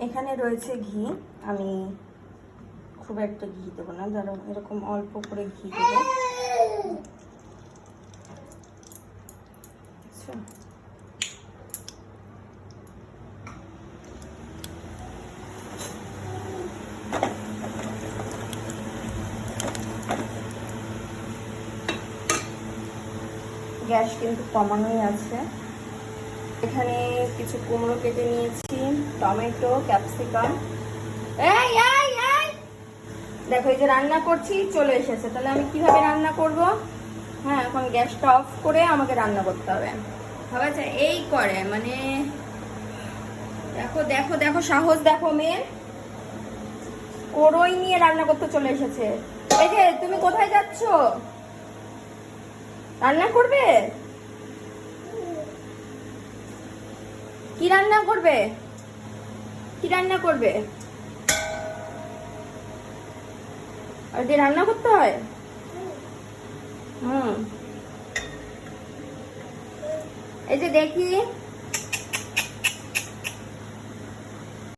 এখানে রয়েছে ঘি। আমি খুব একটা ঘি দেবো না, ধরো এরকম অল্প করে ঘি দেবো। গ্যাস কিন্তু কমানোই আছে। এখানে কিছু কুমড়ো কেটে নিয়েছি, টমেটো, ক্যাপসিকাম। এই এই এই দেখো, এই যে রান্না করছি চলে এসেছে, তাহলে আমি কিভাবে রান্না করব? হ্যাঁ, এখন গ্যাসটা অফ করে আমাকে রান্না করতে হবে। ভাবাচ্ছে এই করে, মানে দেখো দেখো দেখো, সাহস দেখো মেয়ে, কড়ই নিয়ে রান্না করতে চলে এসেছে। এই যে তুমি কোথায় যাচ্ছ? রান্না করবে? কি রান্না করবে? কি রান্না করবে? আর যে রান্না করতে হয়। এই যে দেখি